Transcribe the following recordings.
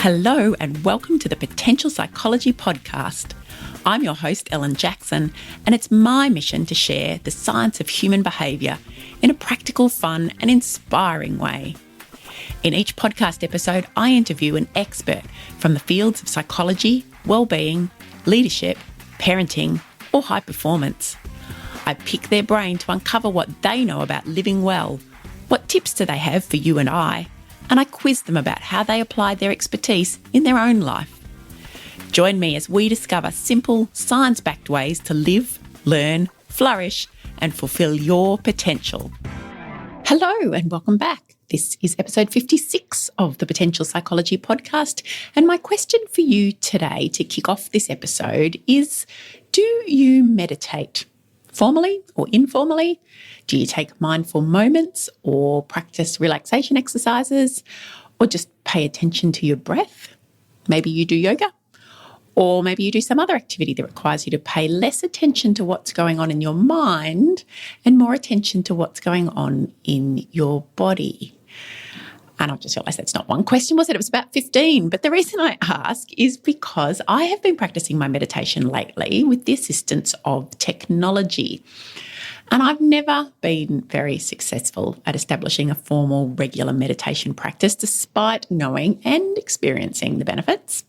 Hello and welcome to the Potential Psychology Podcast. I'm your host, Ellen Jackson, and it's my mission to share the science of human behaviour in a practical, fun and inspiring way. In each podcast episode, I interview an expert from the fields of psychology, well-being, leadership, parenting or high performance. I pick their brain to uncover what they know about living well, what tips do they have for you and I quiz them about how they apply their expertise in their own life. Join me as we discover simple, science-backed ways to live, learn, flourish, and fulfill your potential. Hello and welcome back. This is episode 56 of the Potential Psychology Podcast, and my question for you today to kick off this episode is, do you meditate? Formally or informally? Do you take mindful moments or practice relaxation exercises or just pay attention to your breath? Maybe you do yoga, or maybe you do some other activity that requires you to pay less attention to what's going on in your mind and more attention to what's going on in your body. And I've just realised that's not one question, was it? It was about 15. But the reason I ask is because I have been practicing my meditation lately with the assistance of technology. And I've never been very successful at establishing a formal, regular meditation practice, despite knowing and experiencing the benefits.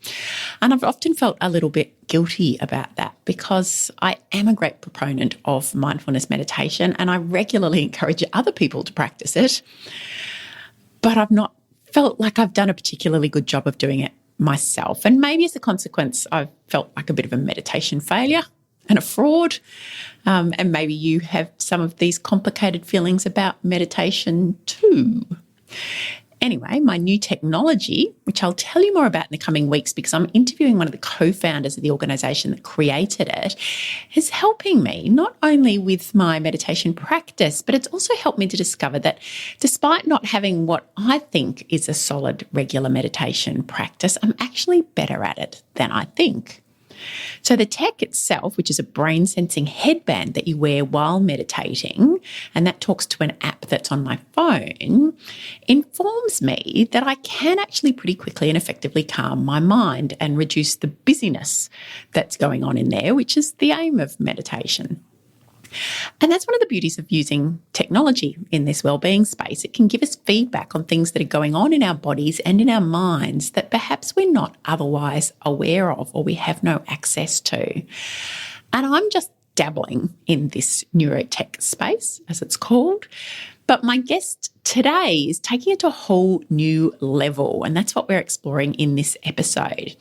And I've often felt a little bit guilty about that because I am a great proponent of mindfulness meditation and I regularly encourage other people to practice it. But I've not felt like I've done a particularly good job of doing it myself. And maybe as a consequence, I've felt like a bit of a meditation failure and a fraud. And maybe you have some of these complicated feelings about meditation too. Anyway, my new technology, which I'll tell you more about in the coming weeks because I'm interviewing one of the co-founders of the organisation that created it, is helping me not only with my meditation practice, but it's also helped me to discover that despite not having what I think is a solid regular meditation practice, I'm actually better at it than I think. So the tech itself, which is a brain sensing headband that you wear while meditating, and that talks to an app that's on my phone, informs me that I can actually pretty quickly and effectively calm my mind and reduce the busyness that's going on in there, which is the aim of meditation. And that's one of the beauties of using technology in this wellbeing space. It can give us feedback on things that are going on in our bodies and in our minds that perhaps we're not otherwise aware of or we have no access to. And I'm just dabbling in this neurotech space, as it's called. But my guest today is taking it to a whole new level, and that's what we're exploring in this episode.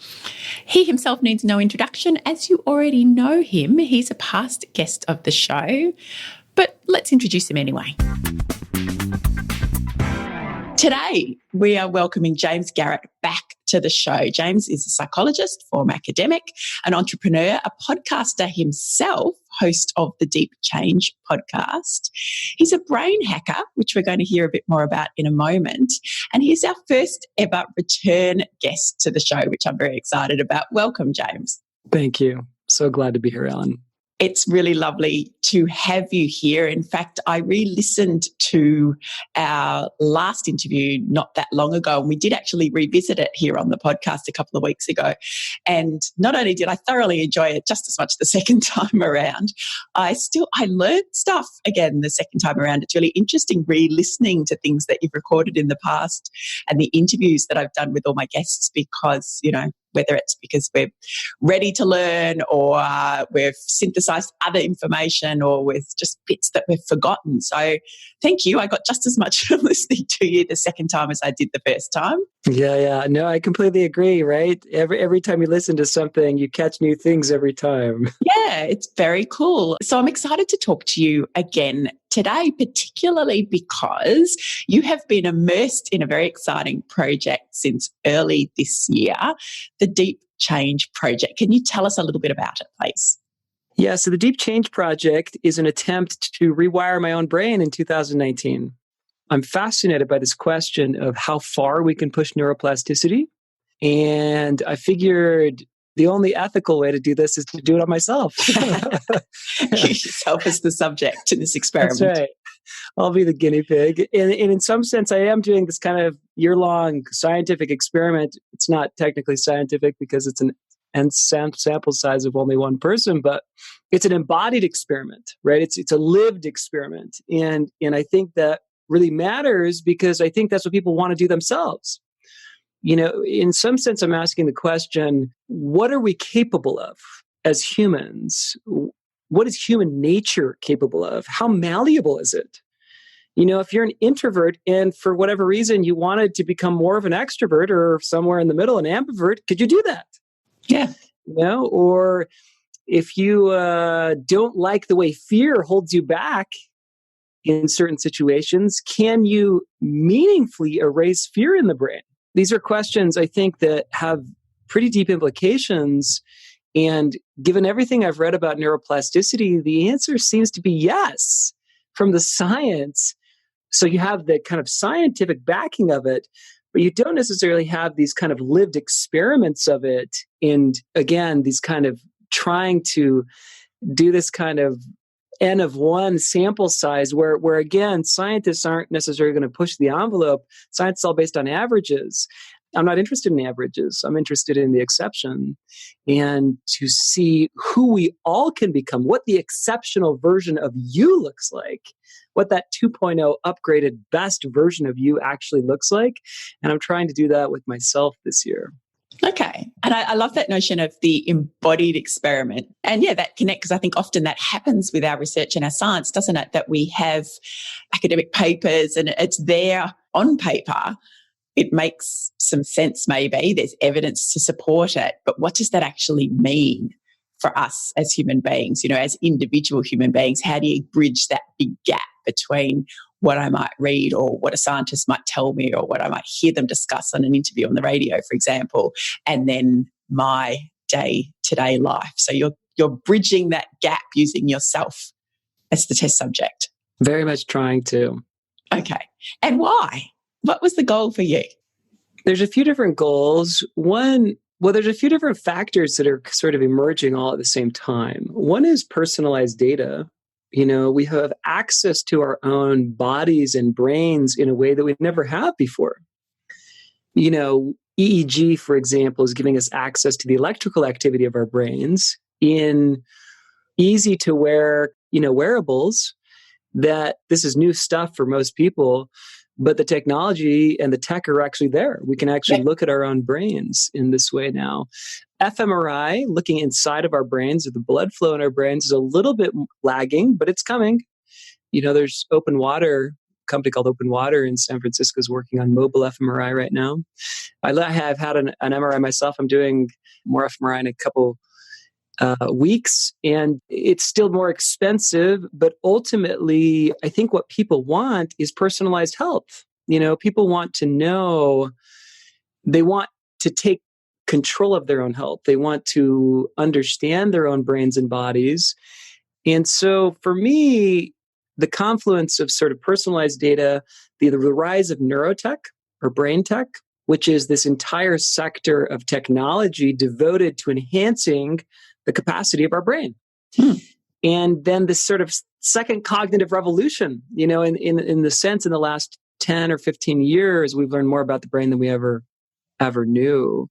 He himself needs no introduction, as you already know him. He's a past guest of the show, but let's introduce him anyway. Today, we are welcoming James Garrett back to the show. James is a psychologist, former academic, an entrepreneur, a podcaster himself, host of the Deep Change podcast. He's a brain hacker, which we're going to hear a bit more about in a moment. And he's our first ever return guest to the show, which I'm very excited about. Welcome, James. Thank you. So glad to be here, Ellen. It's really lovely to have you here. In fact, I re-listened to our last interview not that long ago, and we did actually revisit it here on the podcast a couple of weeks ago. And not only did I thoroughly enjoy it just as much the second time around, I learned stuff again the second time around. It's really interesting re-listening to things that you've recorded in the past and the interviews that I've done with all my guests because, whether it's because we're ready to learn or we've synthesized other information or with just bits that we've forgotten. So thank you. I got just as much from listening to you the second time as I did the first time. Yeah. No, I completely agree, right? Every time you listen to something, you catch new things every time. Yeah, it's very cool. So I'm excited to talk to you again today, particularly because you have been immersed in a very exciting project since early this year, the Deep Change Project. Can you tell us a little bit about it, please? Yeah, so the Deep Change Project is an attempt to rewire my own brain in 2019. I'm fascinated by this question of how far we can push neuroplasticity. And I figured the only ethical way to do this is to do it on myself. Use yourself as the subject in this experiment. That's right. I'll be the guinea pig. And in some sense, I am doing this kind of year-long scientific experiment. It's not technically scientific because it's an sample size of only one person, but it's an embodied experiment, right? It's a lived experiment. And I think that really matters because I think that's what people want to do themselves. In some sense, I'm asking the question, what are we capable of as humans? What is human nature capable of? How malleable is it? If you're an introvert and for whatever reason you wanted to become more of an extrovert or somewhere in the middle, an ambivert, could you do that? Yeah. Or if you don't like the way fear holds you back in certain situations, can you meaningfully erase fear in the brain? These are questions I think that have pretty deep implications. And given everything I've read about neuroplasticity, the answer seems to be yes from the science. So you have the kind of scientific backing of it, but you don't necessarily have these kind of lived experiments of it. And again, these kind of trying to do this kind of N of one sample size where again, scientists aren't necessarily going to push the envelope. Science is all based on averages. I'm not interested in averages. I'm interested in the exception and to see who we all can become, what the exceptional version of you looks like, what that 2.0 upgraded best version of you actually looks like. And I'm trying to do that with myself this year. Okay. And I love that notion of the embodied experiment. And yeah, that connect, because I think often that happens with our research and our science, doesn't it? That we have academic papers and it's there on paper. It makes some sense, maybe. There's evidence to support it. But what does that actually mean for us as human beings, as individual human beings? How do you bridge that big gap between what I might read or what a scientist might tell me or what I might hear them discuss on an interview on the radio, for example, and then my day-to-day life? So you're bridging that gap using yourself as the test subject. Very much trying to. Okay. And why? What was the goal for you? There's a few different goals. There's a few different factors that are sort of emerging all at the same time. One is personalized data. We have access to our own bodies and brains in a way that we never have before. EEG, for example, is giving us access to the electrical activity of our brains in easy to wear, wearables. That this is new stuff for most people. But the technology and the tech are actually there. We can actually look at our own brains in this way now. fMRI, looking inside of our brains, or the blood flow in our brains, is a little bit lagging, but it's coming. There's Open Water, a company called Open Water in San Francisco is working on mobile fMRI right now. I have had an MRI myself. I'm doing more fMRI in a couple weeks, and it's still more expensive, but ultimately I think what people want is personalized health. People want to know, they want to take control of their own health. They want to understand their own brains and bodies. And so for me, the confluence of sort of personalized data, the rise of neurotech or brain tech, which is this entire sector of technology devoted to enhancing the capacity of our brain. And then this sort of second cognitive revolution, in the sense in the last 10 or 15 years, we've learned more about the brain than we ever knew.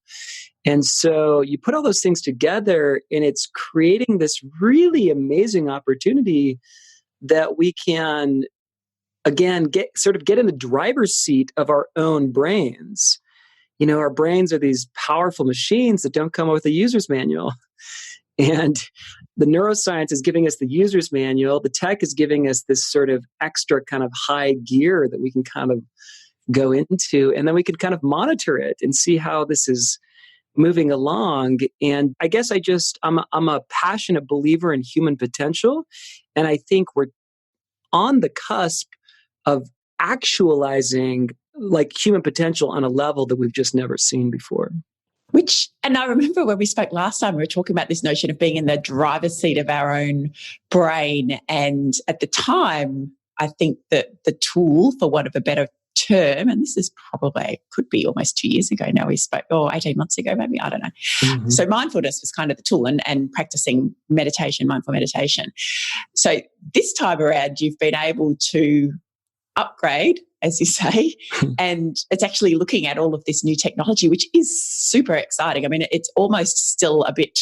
And so you put all those things together and it's creating this really amazing opportunity that we can, again, get in the driver's seat of our own brains. Our brains are these powerful machines that don't come with a user's manual. And the neuroscience is giving us the user's manual. The tech is giving us this sort of extra kind of high gear that we can kind of go into. And then we can kind of monitor it and see how this is moving along. And I guess I'm a passionate believer in human potential. And I think we're on the cusp of actualizing like human potential on a level that we've just never seen before. And I remember when we spoke last time, we were talking about this notion of being in the driver's seat of our own brain. And at the time, I think that the tool, for want of a better term, and this is probably, could be almost 2 years ago now we spoke, or 18 months ago maybe, I don't know. Mm-hmm. So mindfulness was kind of the tool, and practicing meditation, mindful meditation. So this time around, you've been able to upgrade, as you say, and it's actually looking at all of this new technology, which is super exciting. I mean, it's almost still a bit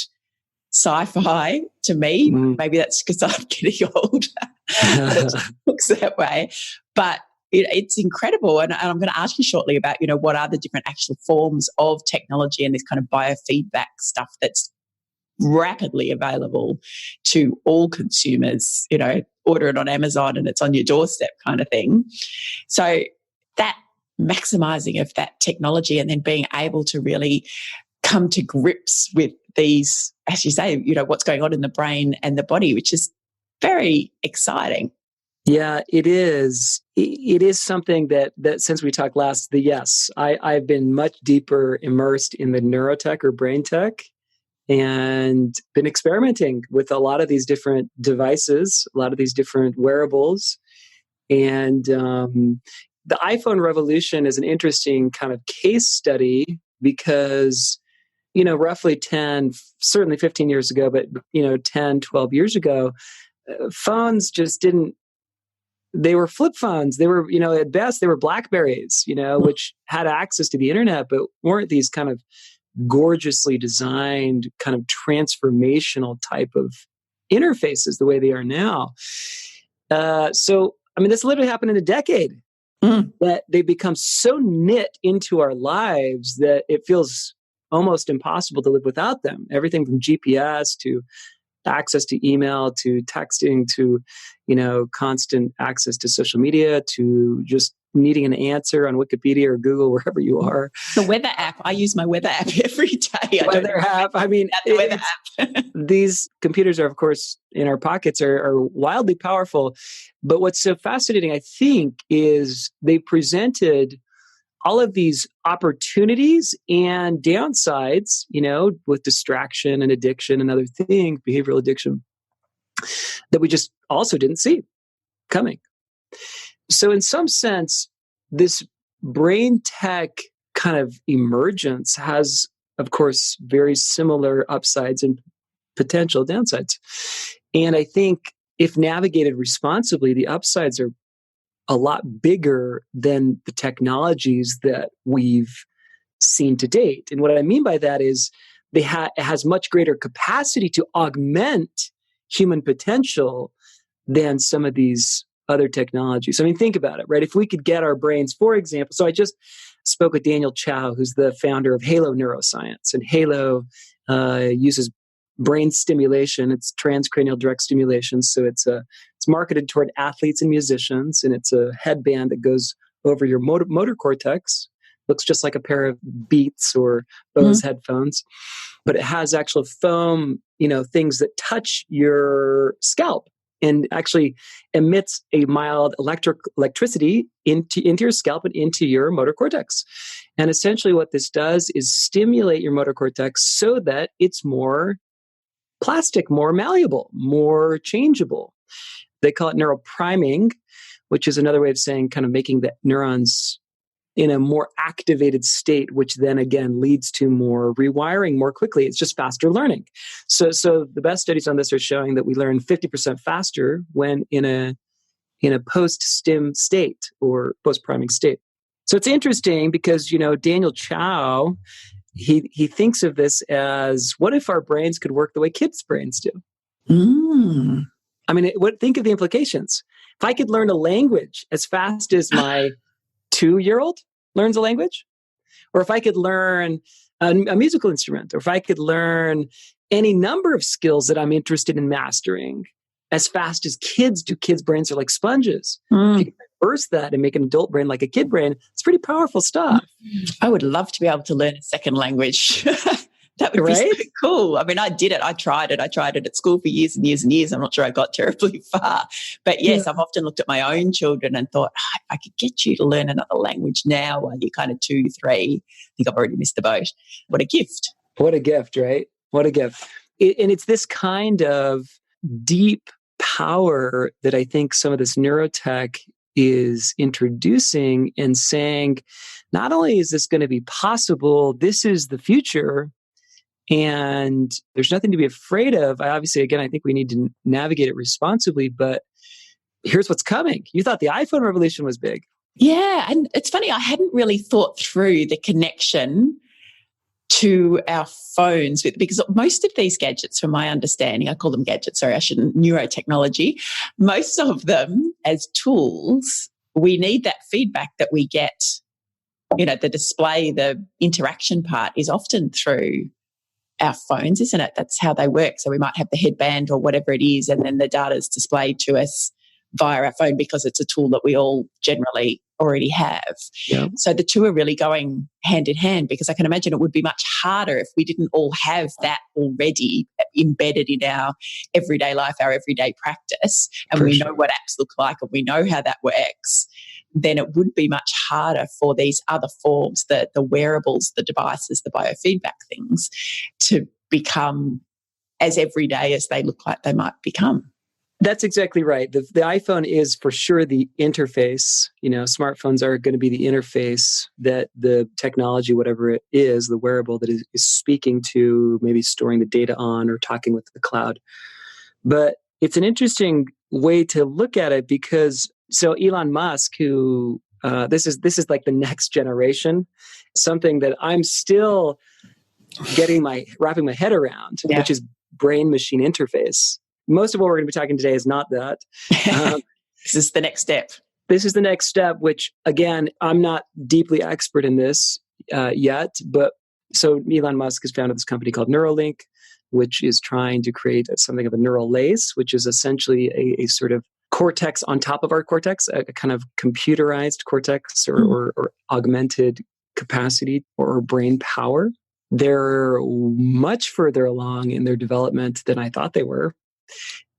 sci-fi to me. Maybe that's because I'm getting old. It looks that way. But it's incredible. And I'm going to ask you shortly about, what are the different actual forms of technology and this kind of biofeedback stuff that's rapidly available to all consumers, order it on Amazon and it's on your doorstep kind of thing. So that maximizing of that technology and then being able to really come to grips with these, as you say, what's going on in the brain and the body, which is very exciting. Yeah, it is. It is something that since we talked last, I've been much deeper immersed in the neurotech or brain tech, and been experimenting with a lot of these different devices, a lot of these different wearables. And the iPhone revolution is an interesting kind of case study because, roughly 10, certainly 15 years ago, but, 10, 12 years ago, phones just they were flip phones. They were, at best, they were Blackberries, which had access to the internet, but weren't these kind of gorgeously designed kind of transformational type of interfaces the way they are now. This literally happened in a decade. That they become so knit into our lives that it feels almost impossible to live without them. Everything from GPS to access to email to texting to, constant access to social media to just needing an answer on Wikipedia or Google, wherever you are. The weather app. I use my weather app every day. Weather app. I mean, the weather app. These computers are, of course, in our pockets are wildly powerful. But what's so fascinating, I think, is they presented all of these opportunities and downsides, with distraction and addiction and other things, behavioral addiction, that we just also didn't see coming. So in some sense, this brain tech kind of emergence has, of course, very similar upsides and potential downsides. And I think if navigated responsibly, the upsides are a lot bigger than the technologies that we've seen to date. And what I mean by that is it has much greater capacity to augment human potential than some of these other technologies. I mean, think about it, right? If we could get our brains, for example, so I just spoke with Daniel Chow, who's the founder of Halo Neuroscience, and Halo uses brain stimulation. It's transcranial direct stimulation. So it's marketed toward athletes and musicians, and it's a headband that goes over your motor cortex. Looks just like a pair of Beats or Bose headphones, but it has actual foam, things that touch your scalp and actually emits a mild electricity into your scalp and into your motor cortex. And essentially what this does is stimulate your motor cortex so that it's more plastic, more malleable, more changeable. They call it neuropriming, which is another way of saying kind of making the neurons in a more activated state, which then again leads to more rewiring more quickly. It's just faster learning. So the best studies on this are showing that we learn 50% faster when in a post-stim state or post-priming state. So it's interesting because, Daniel Chow, he thinks of this as, what if our brains could work the way kids' brains do? I mean, think of the implications. If I could learn a language as fast as my 2-year-old learns a language, or if I could learn a musical instrument, or if I could learn any number of skills that I'm interested in mastering as fast as kids do. Kids' brains are like sponges. If you can reverse that and make an adult brain like a kid brain, it's pretty powerful stuff. I would love to be able to learn a second language. That would be so cool. I mean, I did it. I tried it at school for years and years and years. I'm not sure I got terribly far. But yes, I've often looked at my own children and thought, if I could get you to learn another language now while you're kind of 2, 3, I think I've already missed the boat. What a gift. What a gift, right? What a gift. And it's this kind of deep power that I think some of this neurotech is introducing and saying, not only is this going to be possible, this is the future, and there's nothing to be afraid of. Obviously, again, I think we need to navigate it responsibly, but here's what's coming. You thought the iPhone revolution was big. Yeah. And it's funny, I hadn't really thought through the connection to our phones because most of these gadgets, from my understanding, I call them gadgets, sorry, I shouldn't, neurotechnology, most of them as tools, we need that feedback that we get, the display, the interaction part is often through our phones, isn't it? That's how they work. So we might have the headband or whatever it is, and then the data is displayed to us via our phone because it's a tool that we all generally already have. Yeah. So the two are really going hand in hand, because I can imagine it would be much harder if we didn't all have that already embedded in our everyday life, our everyday practice, and we know what apps look like and we know how that works. Then it would be much harder for these other forms, the wearables, the devices, the biofeedback things, to become as everyday as they look like they might become. That's exactly right. The iPhone is for sure the interface. Smartphones are going to be the interface that the technology, whatever it is, the wearable that is speaking to, maybe storing the data on or talking with the cloud. But it's an interesting way to look at it because, so Elon Musk, who this is like the next generation, something that I'm still wrapping my head around, which is brain-machine interface. Most of what we're going to be talking today is not that. This is the next step. This is the next step, which, again, I'm not deeply expert in this yet. But so Elon Musk has founded this company called Neuralink, which is trying to create something of a neural lace, which is essentially a sort of cortex on top of our cortex, a kind of computerized cortex or augmented capacity or brain power. They're much further along in their development than I thought they were.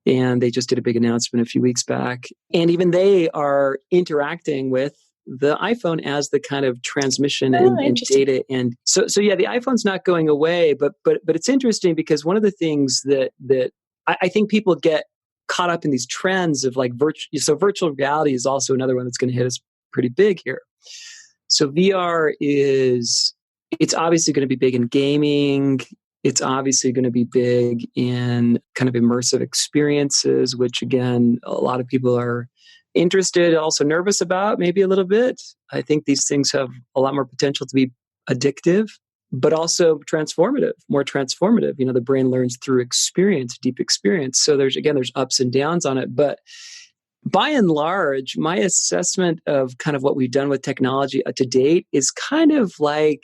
And they just did a big announcement a few weeks back. And even they are interacting with the iPhone as the kind of transmission and data. And so yeah, the iPhone's not going away, but it's interesting because one of the things that I think people get caught up in these trends of like virtual reality is also another one that's going to hit us pretty big here. So VR it's obviously going to be big in gaming. It's obviously going to be big in kind of immersive experiences, which again, a lot of people are interested, also nervous about, maybe a little bit. I think these things have a lot more potential to be addictive, but also transformative, more transformative. The brain learns through experience, deep experience. So there's ups and downs on it. But by and large, my assessment of kind of what we've done with technology to date is kind of like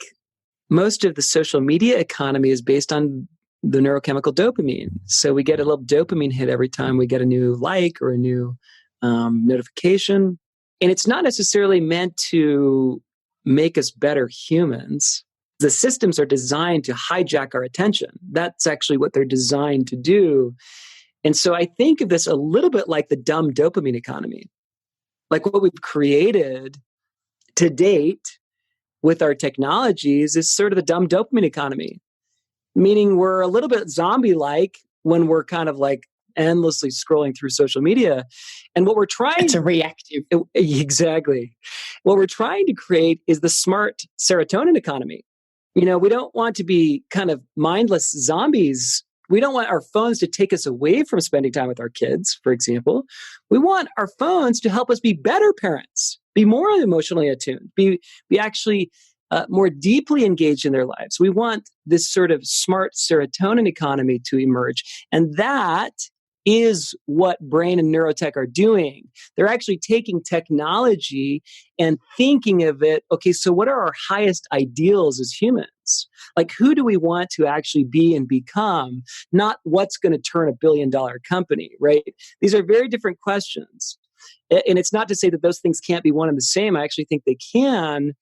most of the social media economy is based on the neurochemical dopamine. So we get a little dopamine hit every time we get a new like or a new notification. And it's not necessarily meant to make us better humans. The systems are designed to hijack our attention. That's actually what they're designed to do. And so I think of this a little bit like the dumb dopamine economy. Like what we've created to date with our technologies is sort of the dumb dopamine economy, meaning we're a little bit zombie-like when we're kind of like endlessly scrolling through social media. And what we're trying... It's a reactive. Exactly. What we're trying to create is the smart serotonin economy. We don't want to be kind of mindless zombies. We don't want our phones to take us away from spending time with our kids, for example. We want our phones to help us be better parents, be more emotionally attuned, be actually more deeply engaged in their lives. We want this sort of smart serotonin economy to emerge. And that is what brain and neurotech are doing. They're actually taking technology and thinking of it, okay, so what are our highest ideals as humans? Like, who do we want to actually be and become, not what's going to turn $1 billion company, right? These are very different questions. And it's not to say that those things can't be one and the same. I actually think they can.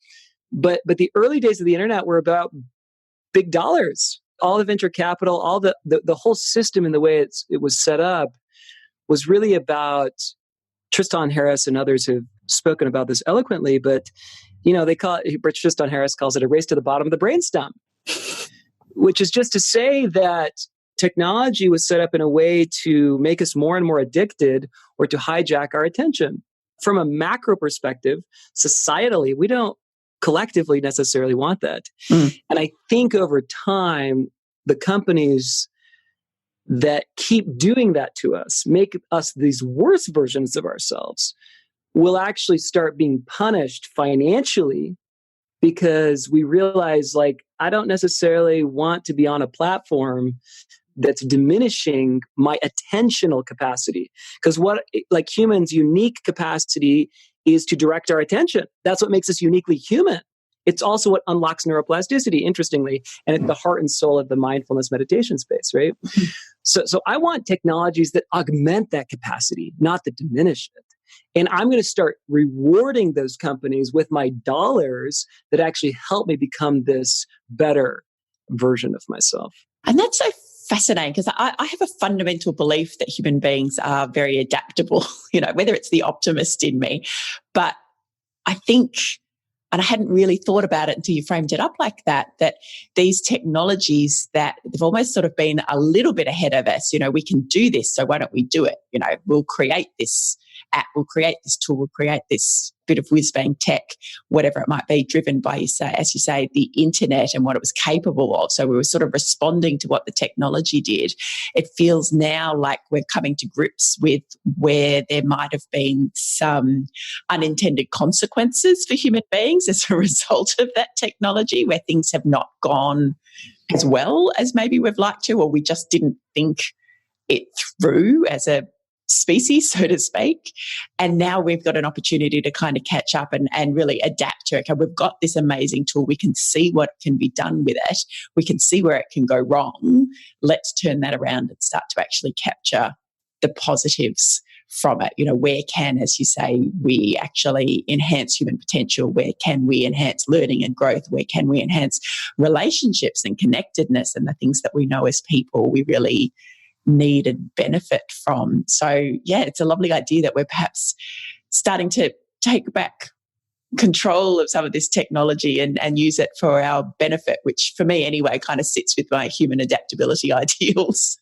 But the early days of the internet were about big dollars. All the venture capital, all the whole system and the way it was set up was really about... Tristan Harris and others have spoken about this eloquently, but they call it, Tristan Harris calls it a race to the bottom of the brainstem, which is just to say that technology was set up in a way to make us more and more addicted or to hijack our attention. From a macro perspective, societally, we don't collectively necessarily want that. And I think over time, the companies that keep doing that to us, make us these worse versions of ourselves, will actually start being punished financially because we realize, like, I don't necessarily want to be on a platform that's diminishing my attentional capacity. Because what, like humans, unique capacity is to direct our attention. That's what makes us uniquely human. It's also what unlocks neuroplasticity, interestingly, and it's the heart and soul of the mindfulness meditation space, right? So I want technologies that augment that capacity, not that diminish it. And I'm going to start rewarding those companies with my dollars that actually help me become this better version of myself. And that's so fascinating because I have a fundamental belief that human beings are very adaptable, whether it's the optimist in me. But I think, and I hadn't really thought about it until you framed it up like that these technologies that they've almost sort of been a little bit ahead of us, we can do this, so why don't we do it? We'll create this app, we'll create this tool, we'll create this bit of whiz-bang tech, whatever it might be, driven by, as you say, the internet and what it was capable of. So we were sort of responding to what the technology did. It feels now like we're coming to grips with where there might have been some unintended consequences for human beings as a result of that technology, where things have not gone as well as maybe we've liked to, or we just didn't think it through as a species, so to speak. And now we've got an opportunity to kind of catch up and really adapt to it. Okay, we've got this amazing tool. We can see what can be done with it. We can see where it can go wrong. Let's turn that around and start to actually capture the positives from it. Where can, as you say, we actually enhance human potential? Where can we enhance learning and growth? Where can we enhance relationships and connectedness and the things that we know as people we really need and benefit from? So yeah, it's a lovely idea that we're perhaps starting to take back control of some of this technology and use it for our benefit, which for me anyway kind of sits with my human adaptability ideals.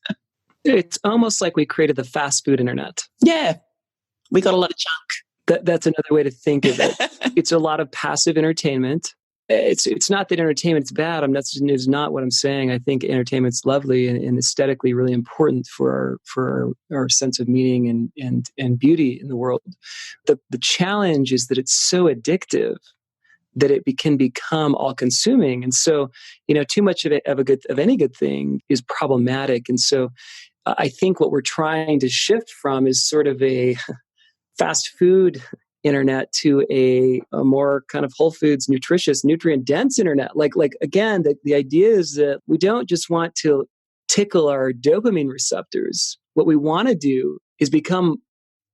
It's almost like we created the fast food internet. Yeah, we got a lot of junk. That's another way to think of it. It's a lot of passive entertainment. It's not that entertainment's bad. That's not what I'm saying. I think entertainment's lovely and aesthetically really important for our sense of meaning and beauty in the world. The challenge is that it's so addictive that it can become all-consuming, and so too much of any good thing is problematic. And so I think what we're trying to shift from is sort of a fast food internet to a more kind of whole foods, nutritious, nutrient dense internet. Like again, the idea is that we don't just want to tickle our dopamine receptors. What we want to do is become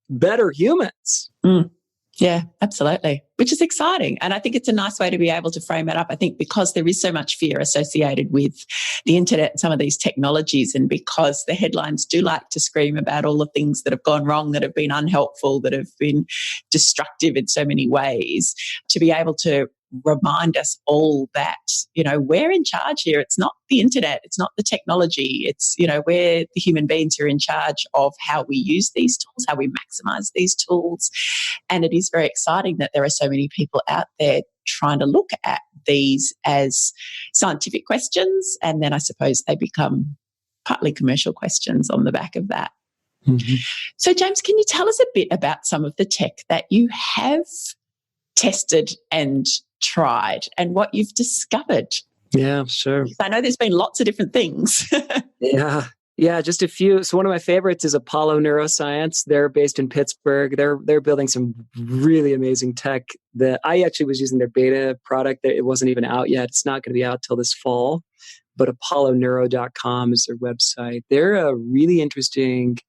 better humans. Yeah, absolutely. Which is exciting. And I think it's a nice way to be able to frame it up. I think because there is so much fear associated with the internet and some of these technologies, and because the headlines do like to scream about all the things that have gone wrong, that have been unhelpful, that have been destructive in so many ways, to be able to remind us all that, we're in charge here. It's not the internet. It's not the technology. It's, we're the human beings who are in charge of how we use these tools, how we maximize these tools. And it is very exciting that there are so many people out there trying to look at these as scientific questions. And then I suppose they become partly commercial questions on the back of that. Mm-hmm. So, James, can you tell us a bit about some of the tech that you have tested and tried and what you've discovered? Yeah, sure. I know there's been lots of different things. Yeah, just a few. So one of my favorites is Apollo Neuroscience. They're based in Pittsburgh. They're building some really amazing tech that I actually was using their beta product. It wasn't even out yet. It's not going to be out till this fall. But apolloneuro.com is their website. They're a really interesting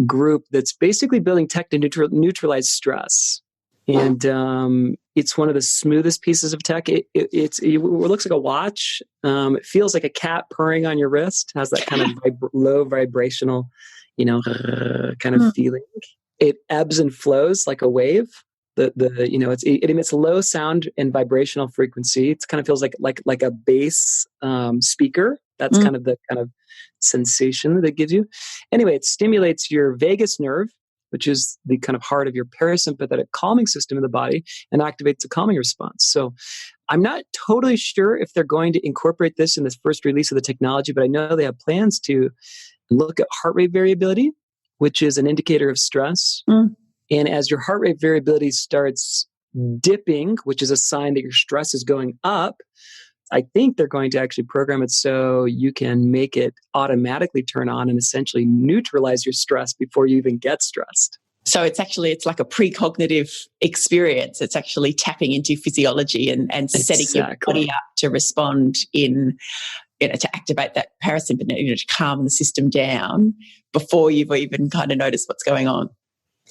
group that's basically building tech to neutralize stress. And it's one of the smoothest pieces of tech. It looks like a watch. It feels like a cat purring on your wrist. It has that kind of low vibrational, kind of feeling. It ebbs and flows like a wave. It emits low sound and vibrational frequency. It kind of feels like a bass speaker. That's kind of the kind of sensation that it gives you. Anyway, it stimulates your vagus nerve, which is the kind of heart of your parasympathetic calming system in the body, and activates a calming response. So I'm not totally sure if they're going to incorporate this in this first release of the technology, but I know they have plans to look at heart rate variability, which is an indicator of stress. And as your heart rate variability starts dipping, which is a sign that your stress is going up, I think they're going to actually program it so you can make it automatically turn on and essentially neutralize your stress before you even get stressed. So it's like a precognitive experience. It's actually tapping into physiology and setting your body up to respond to activate that parasympathetic, to calm the system down before you've even kind of noticed what's going on.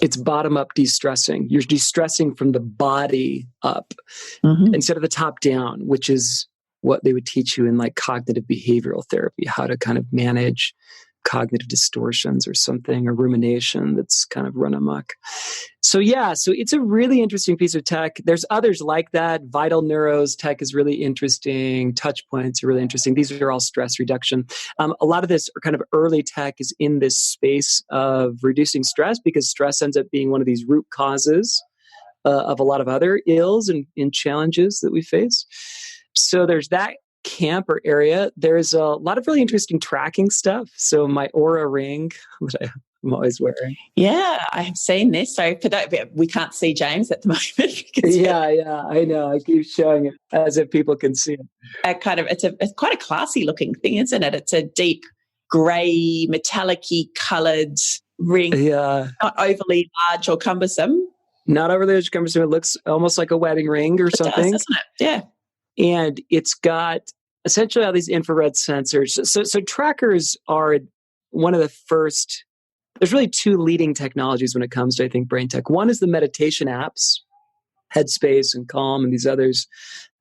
It's bottom-up de-stressing. You're de-stressing from the body up instead of the top down, which is what they would teach you in like cognitive behavioral therapy, how to kind of manage cognitive distortions or something, or rumination that's kind of run amok. So it's a really interesting piece of tech. There's others like that. Vital Neuro's tech is really interesting. Touch points are really interesting. These are all stress reduction. A lot of this kind of early tech is in this space of reducing stress, because stress ends up being one of these root causes of a lot of other ills and challenges that we face. So there's that camp or area. There's a lot of really interesting tracking stuff. So my Aura ring that I'm always wearing. Yeah, I have seen this. So for that, we can't see James at the moment. Yeah, I know. I keep showing it as if people can see it. It's quite a classy looking thing, isn't it? It's a deep grey, metallic-y coloured ring. Yeah. Not overly large or cumbersome. Not overly large or cumbersome. It looks almost like a wedding ring or something. Does, doesn't it? Yeah. And it's got essentially all these infrared sensors. So trackers are one of the first. There's really two leading technologies when it comes to, I think, brain tech. One is the meditation apps, Headspace and Calm and these others.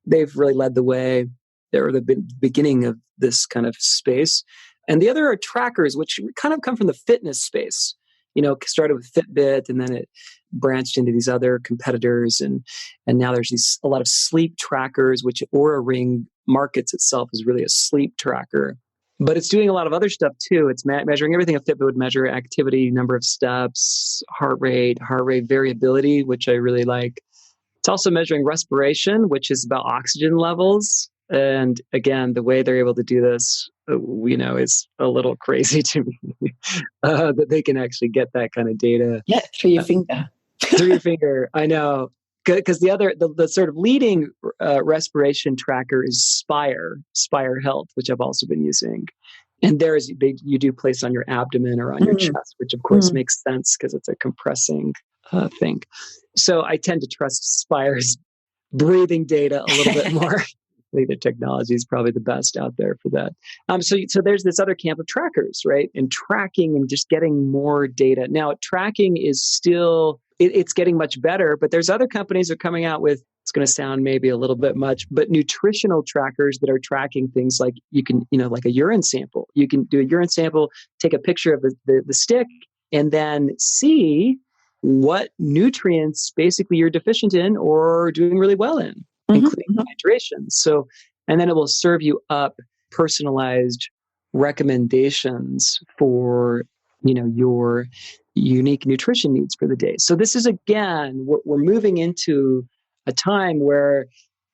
They've really led the way. They're the beginning of this kind of space. And the other are trackers, which kind of come from the fitness space. Started with Fitbit, and then it branched into these other competitors. And now there's a lot of sleep trackers, which Oura Ring markets itself as really a sleep tracker. But it's doing a lot of other stuff too. It's measuring everything a Fitbit would measure: activity, number of steps, heart rate variability, which I really like. It's also measuring respiration, which is about oxygen levels. And again, the way they're able to do this, is a little crazy to me that they can actually get that kind of data. Yeah, through your finger. Through your finger, I know. Because the sort of leading respiration tracker is Spire Health, which I've also been using. And you do place on your abdomen or on your chest, which of course makes sense because it's a compressing thing. So I tend to trust Spire's breathing data a little bit more. I think the technology is probably the best out there for that. So there's this other camp of trackers, right? And tracking and just getting more data. Now, tracking is still, it's getting much better, but there's other companies that are coming out with, it's going to sound maybe a little bit much, but nutritional trackers that are tracking things like you can, like a urine sample. You can do a urine sample, take a picture of the stick, and then see what nutrients basically you're deficient in or doing really well in, including hydration. So, and then it will serve you up personalized recommendations for, your unique nutrition needs for the day. So this is, again, we're moving into a time where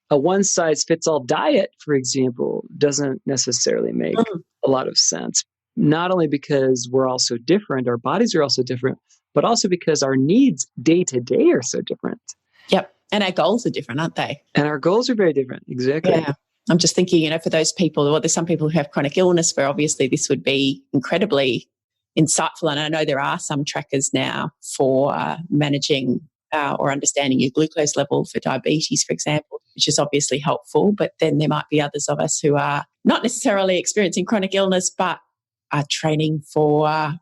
a one-size-fits-all diet, for example, doesn't necessarily make a lot of sense. Not only because we're all so different, our bodies are also different, but also because our needs day to day are so different. Yep. And our goals are different, aren't they? And our goals are very different. Exactly. Yeah. I'm just thinking, for those people, there's some people who have chronic illness where obviously this would be incredibly insightful. And I know there are some trackers now for managing or understanding your glucose level for diabetes, for example, which is obviously helpful. But then there might be others of us who are not necessarily experiencing chronic illness, but are training for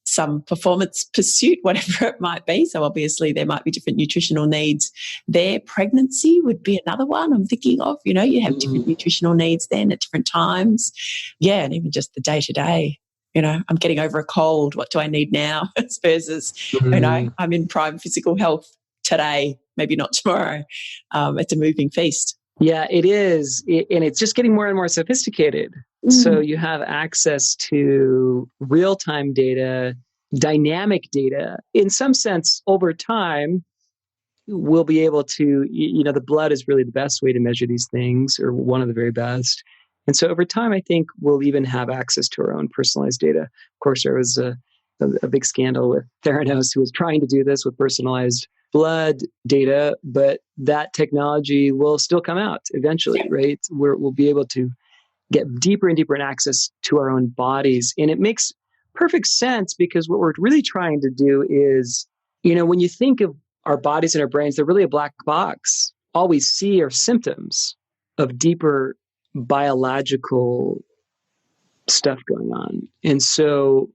some performance pursuit, whatever it might be. So obviously there might be different nutritional needs there. Pregnancy would be another one I'm thinking of. You have different nutritional needs then at different times. Yeah, and even just the day-to-day. I'm getting over a cold. What do I need now? Versus, I'm in prime physical health today, maybe not tomorrow. It's a moving feast. Yeah, it is. And it's just getting more and more sophisticated. So you have access to real-time data dynamic data. In some sense, over time, we'll be able to, the blood is really the best way to measure these things, or one of the very best. And so over time, I think we'll even have access to our own personalized data. Of course, there was a big scandal with Theranos, who was trying to do this with personalized blood data, but that technology will still come out eventually, right? We'll be able to get deeper and deeper in access to our own bodies. And it makes perfect sense, because what we're really trying to do is, when you think of our bodies and our brains, they're really a black box. All we see are symptoms of deeper biological stuff going on. And so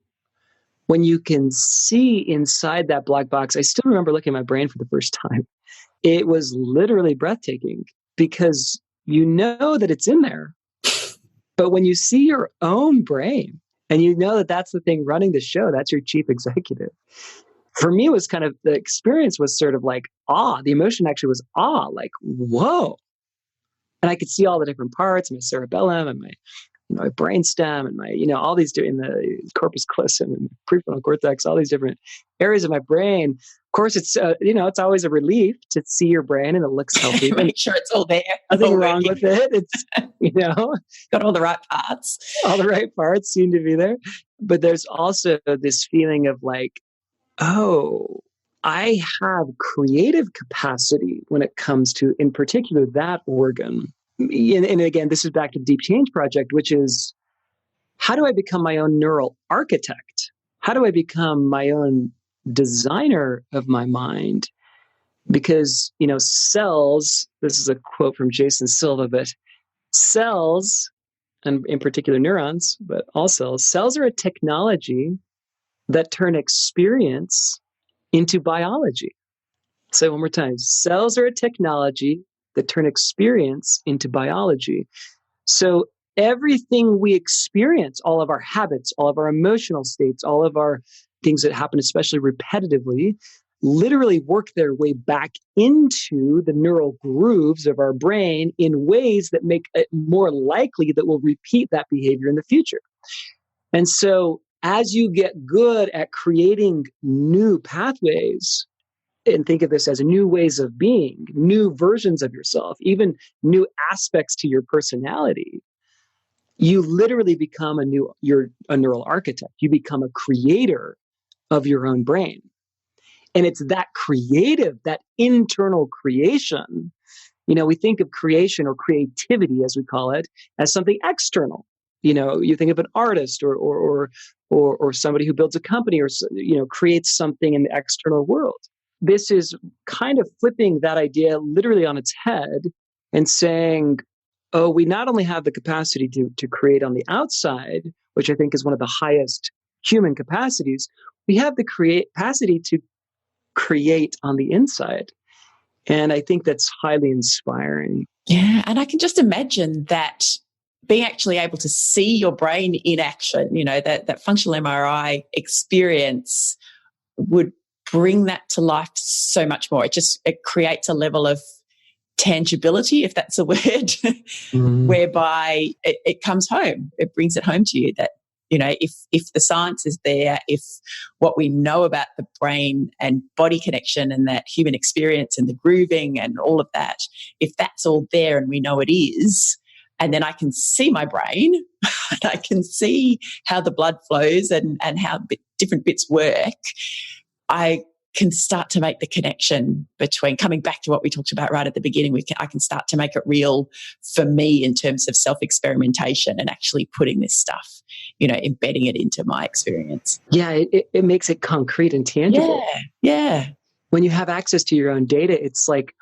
when you can see inside that black box, I still remember looking at my brain for the first time. It was literally breathtaking, because you know that it's in there. But when you see your own brain and you know that that's the thing running the show, that's your chief executive. For me, it was kind of, the experience was sort of like awe. The emotion actually was awe, like, whoa. And I could see all the different parts, my cerebellum and my brainstem and my, all these in the corpus callosum and prefrontal cortex, all these different areas of my brain. Of course, it's, it's always a relief to see your brain and it looks healthy. Make sure it's all there. Nothing wrong with it. It's, got all the right parts. All the right parts seem to be there. But there's also this feeling of like, oh, I have creative capacity when it comes to, in particular, that organ. And again, this is back to the Deep Change Project, which is, how do I become my own neural architect? How do I become my own designer of my mind? Because, cells, this is a quote from Jason Silva, but cells, and in particular neurons, but all cells are a technology that turn experience into biology. Say it one more time. Cells are a technology that turn experience into biology. So everything we experience, all of our habits, all of our emotional states, all of our things that happen, especially repetitively, literally work their way back into the neural grooves of our brain in ways that make it more likely that we'll repeat that behavior in the future. And so as you get good at creating new pathways, and think of this as new ways of being, new versions of yourself, even new aspects to your personality, you literally become you're a neural architect. You become a creator of your own brain. And it's that creative, that internal creation. We think of creation or creativity, as we call it, as something external. You think of an artist or somebody who builds a company or, creates something in the external world. This is kind of flipping that idea literally on its head and saying, oh, we not only have the capacity to create on the outside, which I think is one of the highest human capacities, we have the capacity to create on the inside. And I think that's highly inspiring. Yeah. And I can just imagine that being actually able to see your brain in action, that functional MRI experience would bring that to life so much more. It creates a level of tangibility, if that's a word, whereby it comes home. It brings it home to you that, if the science is there, if what we know about the brain and body connection and that human experience and the grooving and all of that, if that's all there and we know it is, and then I can see my brain and I can see how the blood flows and how different bits work, I can start to make the connection between, coming back to what we talked about right at the beginning, I can start to make it real for me in terms of self-experimentation and actually putting this stuff, embedding it into my experience. Yeah, it makes it concrete and tangible. Yeah. When you have access to your own data, it's like,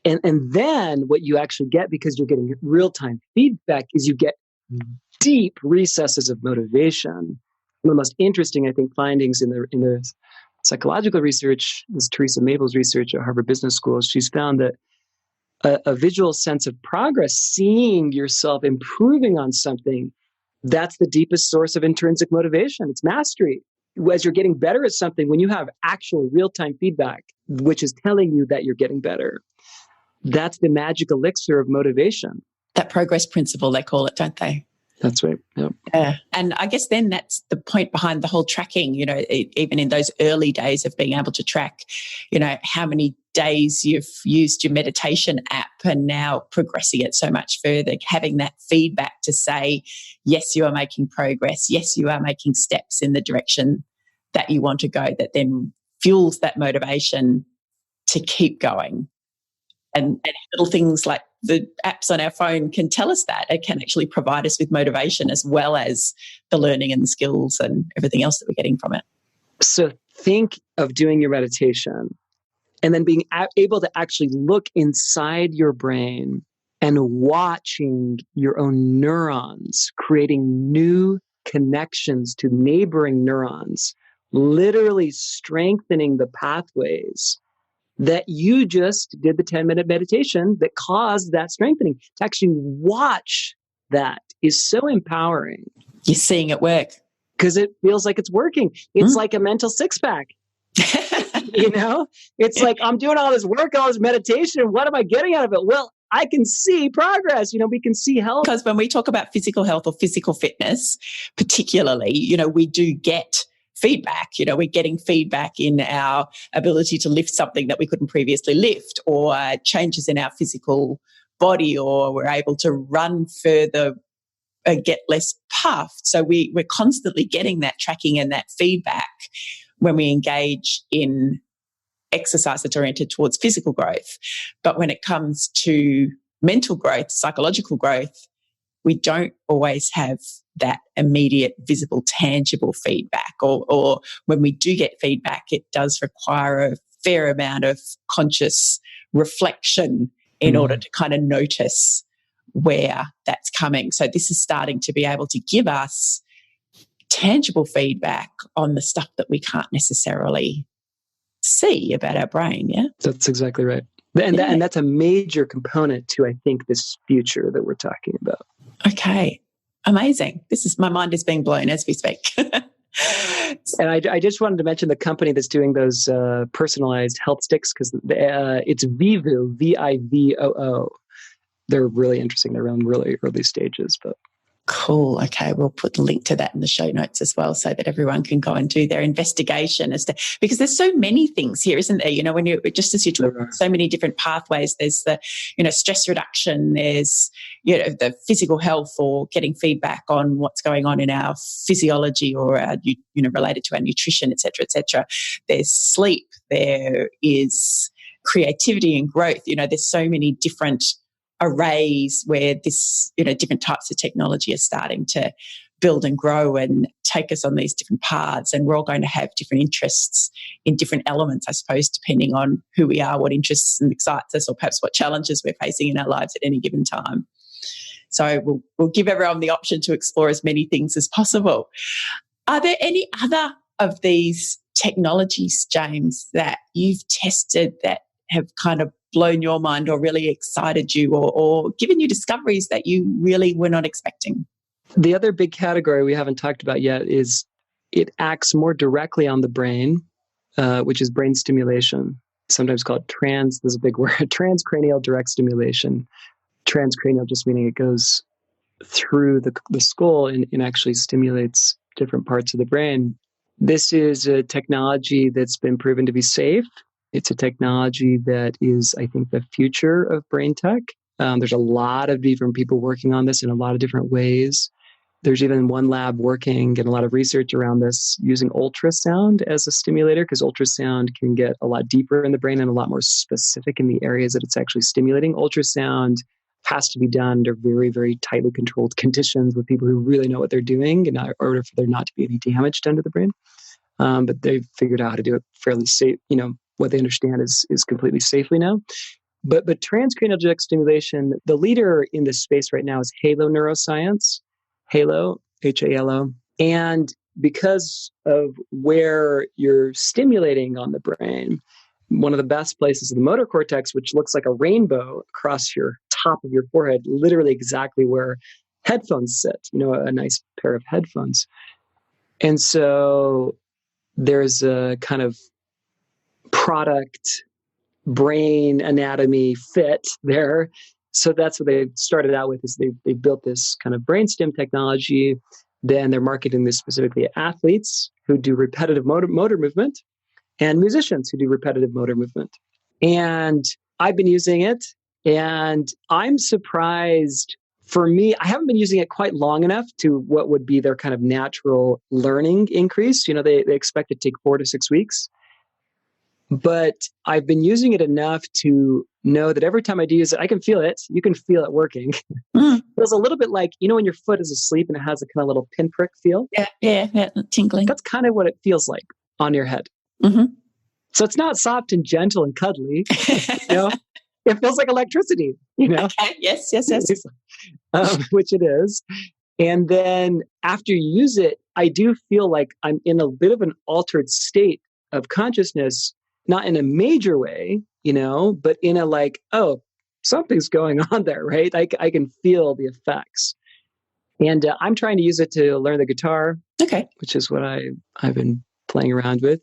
and then what you actually get, because you're getting real-time feedback, is you get deep recesses of motivation. One of the most interesting, I think, findings in the psychological research is Teresa Mabel's research at Harvard Business School. She's found that a visual sense of progress, seeing yourself improving on something, that's the deepest source of intrinsic motivation. It's mastery. As you're getting better at something, when you have actual real-time feedback, which is telling you that you're getting better, that's the magic elixir of motivation. That progress principle, they call it, don't they? That's right. Yep. Yeah. And I guess then that's the point behind the whole tracking, even in those early days of being able to track, how many days you've used your meditation app, and now progressing it so much further, having that feedback to say, yes, you are making progress. Yes, you are making steps in the direction that you want to go, that then fuels that motivation to keep going. And little things like the apps on our phone can tell us that. It can actually provide us with motivation as well as the learning and the skills and everything else that we're getting from it. So think of doing your meditation and then being able to actually look inside your brain and watching your own neurons creating new connections to neighboring neurons, literally strengthening the pathways that you just did the 10-minute meditation that caused that strengthening. To actually watch that is so empowering. You're seeing it work. Because it feels like it's working. It's like a mental six-pack. It's like, I'm doing all this work, all this meditation. What am I getting out of it? Well, I can see progress. We can see health. Because when we talk about physical health or physical fitness, particularly, we do get feedback. We're getting feedback in our ability to lift something that we couldn't previously lift, or changes in our physical body, or we're able to run further, get less puffed. So we're constantly getting that tracking and that feedback when we engage in exercise that's oriented towards physical growth. But when it comes to mental growth, psychological growth, we don't always have that immediate, visible, tangible feedback. Or when we do get feedback, it does require a fair amount of conscious reflection in order to kind of notice where that's coming. So this is starting to be able to give us tangible feedback on the stuff that we can't necessarily see about our brain. Yeah, that's exactly right. And that's a major component to, I think, this future that we're talking about. Okay, amazing. My mind is being blown as we speak. And I just wanted to mention the company that's doing those personalized health sticks, because it's Vivo, Vivoo. They're really interesting. They're in really early stages, but cool. Okay, we'll put the link to that in the show notes as well, so that everyone can go and do their investigation because there's so many things here, isn't there? When as you talk about so many different pathways, there's the, stress reduction, there's, the physical health, or getting feedback on what's going on in our physiology, or our, related to our nutrition, et cetera, et cetera. There's sleep, there is creativity and growth. There's so many different arrays where this, different types of technology are starting to build and grow and take us on these different paths. And we're all going to have different interests in different elements, I suppose, depending on who we are, what interests and excites us, or perhaps what challenges we're facing in our lives at any given time. So we'll give everyone the option to explore as many things as possible. Are there any other of these technologies, James, that you've tested that have kind of blown your mind, or really excited you, or given you discoveries that you really were not expecting? The other big category we haven't talked about yet is it acts more directly on the brain, which is brain stimulation, sometimes called there's a big word, transcranial direct stimulation. Transcranial just meaning it goes through the skull and actually stimulates different parts of the brain. This is a technology that's been proven to be safe. It's a technology that is, I think, the future of brain tech. There's a lot of different people working on this in a lot of different ways. There's even one lab working and a lot of research around this using ultrasound as a stimulator, because ultrasound can get a lot deeper in the brain and a lot more specific in the areas that it's actually stimulating. Ultrasound has to be done under very, very tightly controlled conditions with people who really know what they're doing in order for there not to be any damage done to the brain. But they've figured out how to do it fairly safe. What they understand is completely safely now. But transcranial direct stimulation, the leader in this space right now is Halo Neuroscience. Halo, Halo. And because of where you're stimulating on the brain, one of the best places is the motor cortex, which looks like a rainbow across your top of your forehead, literally exactly where headphones sit, a nice pair of headphones. And so there's a kind of product brain anatomy fit there so that's what they started out with, is they built this kind of brainstem technology. Then they're marketing this specifically at athletes who do repetitive motor movement and musicians who do repetitive motor movement. And I've been using it, and I'm surprised. For me, I haven't been using it quite long enough to what would be their kind of natural learning increase. They expect it to take 4 to 6 weeks. But I've been using it enough to know that every time I do use it, I can feel it. You can feel it working. It feels a little bit like, when your foot is asleep and it has a kind of little pinprick feel. Yeah, tingling. That's kind of what it feels like on your head. Mm-hmm. So it's not soft and gentle and cuddly. It feels like electricity. Okay. Yes. Which it is. And then after you use it, I do feel like I'm in a bit of an altered state of consciousness, not in a major way, but in a like, oh, something's going on there, right? I can feel the effects. And I'm trying to use it to learn the guitar, which is what I've been playing around with.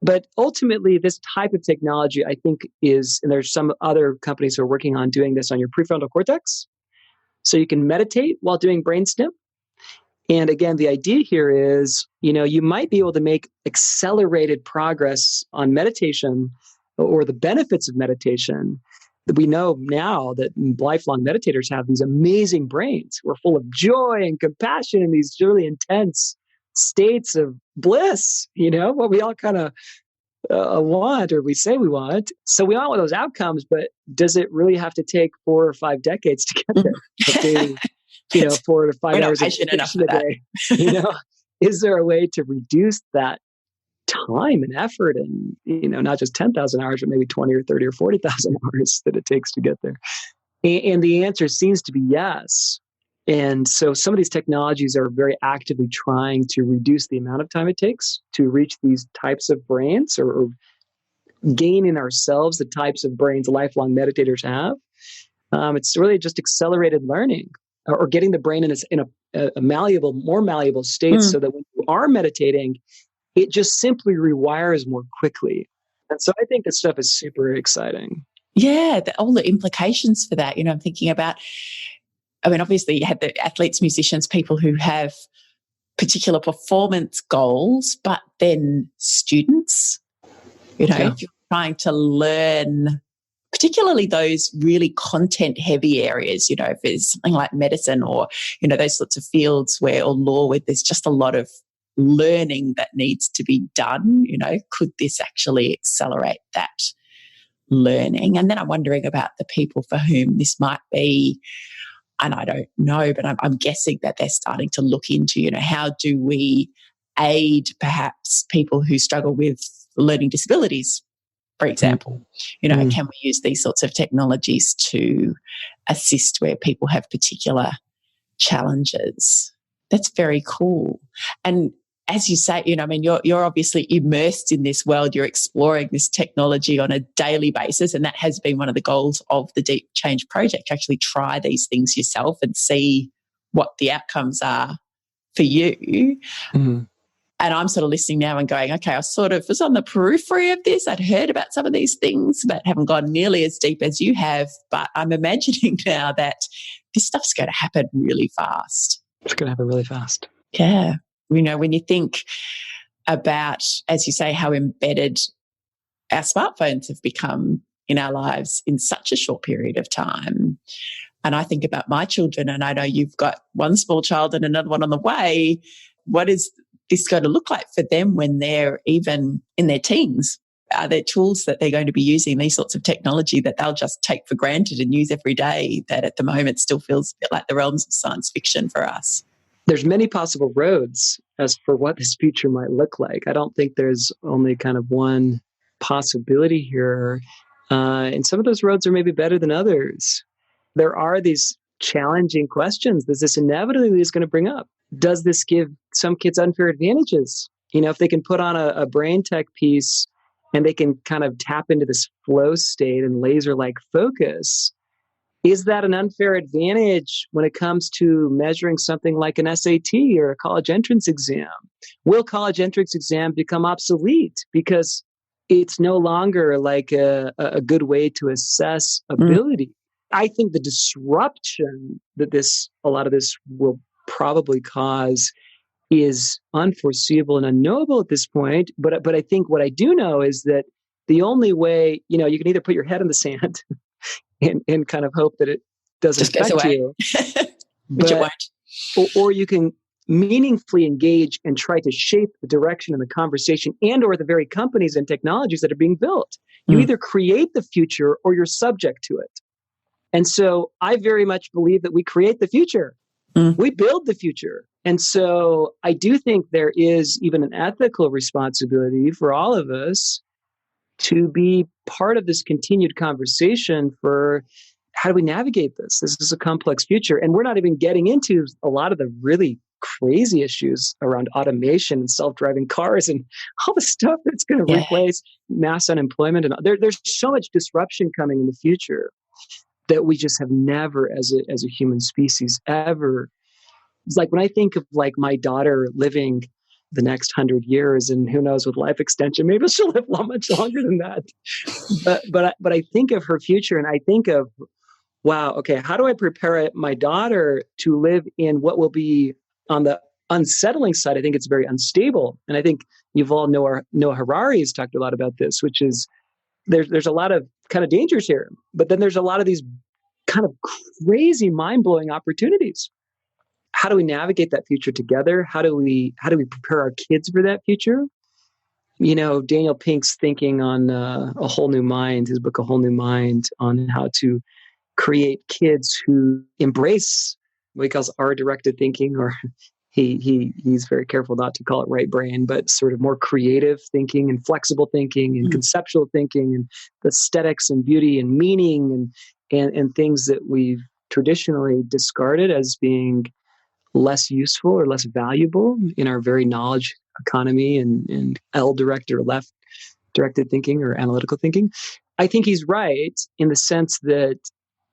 But ultimately, this type of technology, I think, and there's some other companies who are working on doing this on your prefrontal cortex. So you can meditate while doing brainstem. And again, the idea here is, you might be able to make accelerated progress on meditation or the benefits of meditation. We know now that lifelong meditators have these amazing brains who are full of joy and compassion and these really intense states of bliss, what we all kind of want, or we say we want. So we all want those outcomes, but does it really have to take 4 or 5 decades to get there? 4 to 5 hours a day. Is there a way to reduce that time and effort and, not just 10,000 hours, but maybe 20 or 30 or 40,000 hours that it takes to get there? And the answer seems to be yes. And so some of these technologies are very actively trying to reduce the amount of time it takes to reach these types of brains, or gain in ourselves the types of brains lifelong meditators have. It's really just accelerated learning, or getting the brain in a malleable, more malleable state, so that when you are meditating, it just simply rewires more quickly. And so I think this stuff is super exciting. Yeah, all the implications for that. I'm thinking about, obviously you have the athletes, musicians, people who have particular performance goals, but then students, if you're trying to learn, particularly those really content-heavy areas, if it's something like medicine or, those sorts of fields or law, where there's just a lot of learning that needs to be done, could this actually accelerate that learning? And then I'm wondering about the people for whom this might be, and I don't know, but I'm guessing that they're starting to look into, how do we aid perhaps people who struggle with learning disabilities, for example? Can we use these sorts of technologies to assist where people have particular challenges? That's very cool. And as you say, you're obviously immersed in this world. You're exploring this technology on a daily basis, and that has been one of the goals of the Deep Change Project, to actually try these things yourself and see what the outcomes are for you. Mm-hmm. And I'm sort of listening now and going, okay, I sort of was on the periphery of this. I'd heard about some of these things, but haven't gone nearly as deep as you have. But I'm imagining now that this stuff's going to happen really fast. It's going to happen really fast. Yeah. When you think about, as you say, how embedded our smartphones have become in our lives in such a short period of time. And I think about my children, and I know you've got one small child and another one on the way. What is this going to look like for them when they're even in their teens? Are there tools that they're going to be using, these sorts of technology that they'll just take for granted and use every day, that at the moment still feels a bit like the realms of science fiction for us? There's many possible roads as for what this future might look like. I don't think there's only kind of one possibility here. And some of those roads are maybe better than others. There are these challenging questions that this inevitably is going to bring up. Does this give some kids unfair advantages? If they can put on a brain tech piece and they can kind of tap into this flow state and laser-like focus, is that an unfair advantage when it comes to measuring something like an SAT or a college entrance exam? Will college entrance exam become obsolete because it's no longer like a good way to assess ability? I think the disruption that a lot of this will probably cause is unforeseeable and unknowable at this point. But I think what I do know is that the only way, you can either put your head in the sand and kind of hope that it doesn't Just goes affect away, you, which it but won't. or you can meaningfully engage and try to shape the direction of the conversation and or the very companies and technologies that are being built. You either create the future or you're subject to it. And so I very much believe that we create the future. We build the future. And so I do think there is even an ethical responsibility for all of us to be part of this continued conversation for how do we navigate this? This is a complex future. And we're not even getting into a lot of the really crazy issues around automation and self-driving cars and all the stuff that's going to replace mass unemployment. And there's so much disruption coming in the future that we just have never, as a human species, ever. It's like when I think of like my daughter living the next 100 years, and who knows with life extension, maybe she'll live much longer than that. But I think of her future, and I think of, wow, okay, how do I prepare my daughter to live in what will be on the unsettling side? I think it's very unstable, and I think Yuval Noah Harari has talked a lot about this, which is there's a lot of kind of dangers here, but then there's a lot of these kind of crazy, mind-blowing opportunities. How do we navigate that future together? How do we prepare our kids for that future? Daniel Pink's thinking on A Whole New Mind, his book, A Whole New Mind, on how to create kids who embrace what he calls R-directed thinking, or he's very careful not to call it right brain, but sort of more creative thinking and flexible thinking and conceptual thinking and aesthetics and beauty and meaning and things that we've traditionally discarded as being less useful or less valuable in our very knowledge economy and L-directed or left-directed thinking or analytical thinking. I think he's right in the sense that,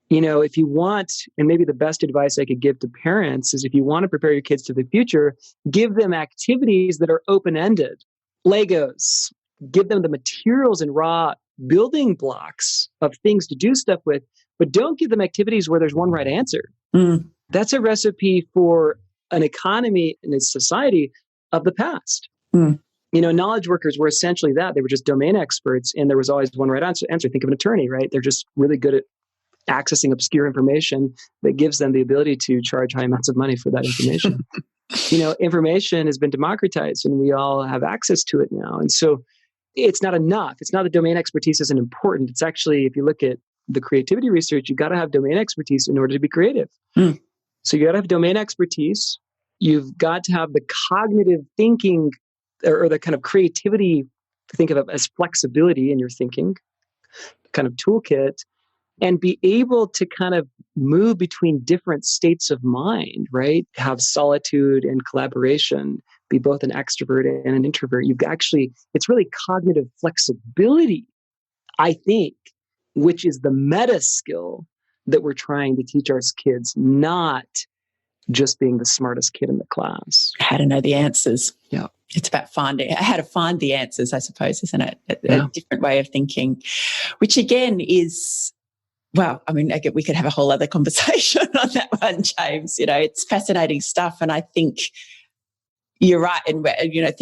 if you want, and maybe the best advice I could give to parents is if you want to prepare your kids to the future, give them activities that are open-ended. Legos, give them the materials and raw building blocks of things to do stuff with, but don't give them activities where there's one right answer. That's a recipe for an economy and a society of the past. Knowledge workers were essentially that. They were just domain experts, and there was always one right answer. Think of an attorney, right? They're just really good at accessing obscure information that gives them the ability to charge high amounts of money for that information. Information has been democratized, and we all have access to it now. And so it's not enough. It's not that domain expertise isn't important. It's actually, if you look at the creativity research, you got to have domain expertise in order to be creative. So you got to have domain expertise. You've got to have the cognitive thinking or the kind of creativity, think of it as flexibility in your thinking, kind of toolkit, and be able to kind of move between different states of mind, right? Have solitude and collaboration, be both an extrovert and an introvert. It's really cognitive flexibility, I think, which is the meta skill that we're trying to teach our kids, not just being the smartest kid in the class. How to know the answers. Yeah. It's about how to find the answers, I suppose, isn't it? A different way of thinking, which again is, well, I mean, again, we could have a whole other conversation on that one, James. It's fascinating stuff. And I think you're right. And,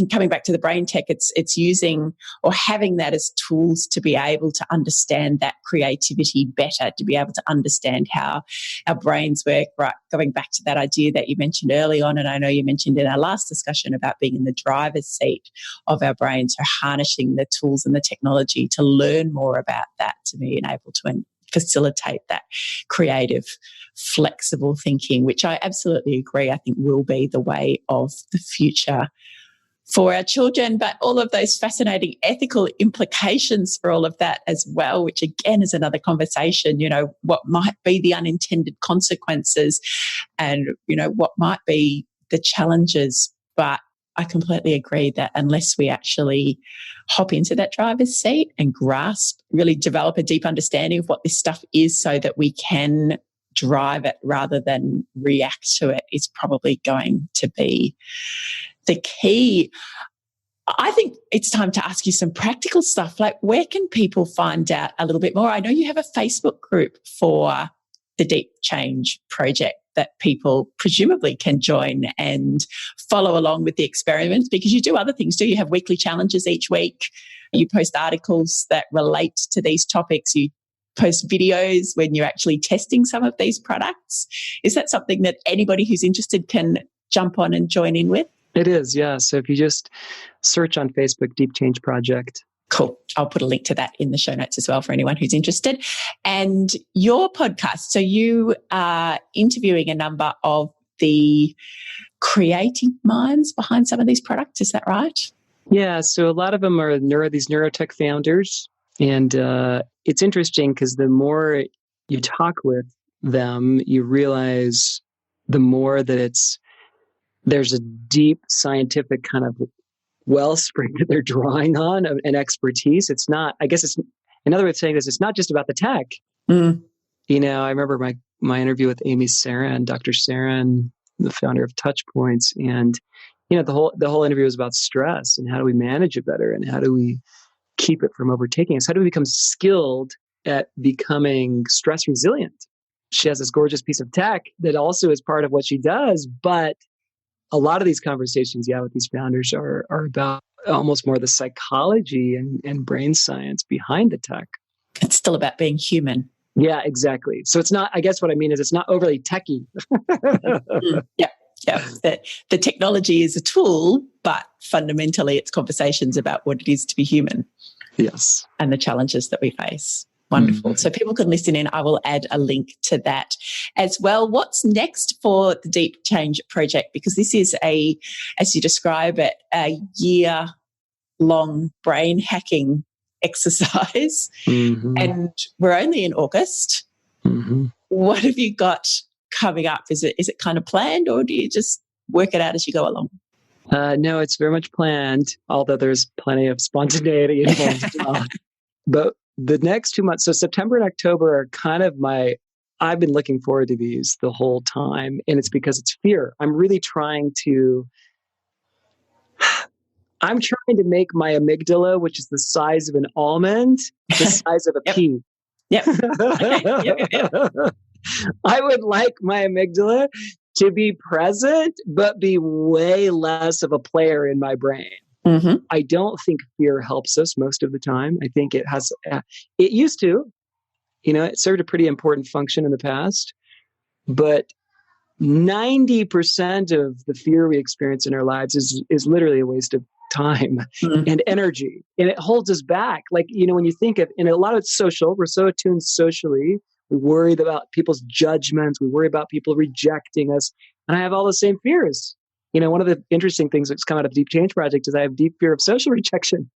coming back to the brain tech, it's using or having that as tools to be able to understand that creativity better, to be able to understand how our brains work, right? Going back to that idea that you mentioned early on, and I know you mentioned in our last discussion about being in the driver's seat of our brains, so harnessing the tools and the technology to learn more about that, to be able to facilitate that creative, flexible thinking, which I absolutely agree, I think will be the way of the future for our children, but all of those fascinating ethical implications for all of that as well, which again is another conversation, what might be the unintended consequences and, what might be the challenges. But I completely agree that unless we actually hop into that driver's seat and really develop a deep understanding of what this stuff is so that we can drive it rather than react to it, is probably going to be the key. I think it's time to ask you some practical stuff. Like, where can people find out a little bit more? I know you have a Facebook group for the Deep Change project that people presumably can join and follow along with the experiments? Because you do other things too. You have weekly challenges each week. You post articles that relate to these topics. You post videos when you're actually testing some of these products. Is that something that anybody who's interested can jump on and join in with? It is, yeah. So if you just search on Facebook, Deep Change Project. Cool. I'll put a link to that in the show notes as well for anyone who's interested. And your podcast, so you are interviewing a number of the creative minds behind some of these products. Is that right? Yeah. So a lot of them are these neurotech founders. And it's interesting because the more you talk with them, you realize the more that there's a deep scientific kind of wellspring that they're drawing on and expertise. It's not, I guess it's another way of saying this, it's not just about the tech. Mm. You know, I remember my interview with Amy Saran, Dr. Saran, the founder of Touchpoints. And, you know, the whole interview was about stress and how do we manage it better and how do we keep it from overtaking us? How do we become skilled at becoming stress resilient? She has this gorgeous piece of tech that also is part of what she does, but a lot of these conversations, with these founders are about almost more the psychology and brain science behind the tech. It's still about being human. Yeah, exactly. So it's not, I guess what I mean is it's not overly techy. Yeah. The technology is a tool, but fundamentally it's conversations about what it is to be human. Yes. And the challenges that we face. Wonderful. So people can listen in. I will add a link to that as well. What's next for the Deep Change project? Because this is as you describe it, a year-long brain hacking exercise. Mm-hmm. And we're only in August. Mm-hmm. What have you got coming up? Is it kind of planned, or do you just work it out as you go along? No, it's very much planned, although there's plenty of spontaneity involved as well. But the next 2 months, so September and October are kind of I've been looking forward to these the whole time. And it's because it's fear. I'm trying to make my amygdala, which is the size of an almond, the size of a pea. Yep. Okay. Yep. I would like my amygdala to be present, but be way less of a player in my brain. Mm-hmm. I don't think fear helps us most of the time. I think it used to, it served a pretty important function in the past, but 90% of the fear we experience in our lives is literally a waste of time and energy. And it holds us back. Like, when you think of, and a lot of it's social, we're so attuned socially. We worry about people's judgments. We worry about people rejecting us. And I have all the same fears. One of the interesting things that's come out of the Deep Change Project is I have deep fear of social rejection,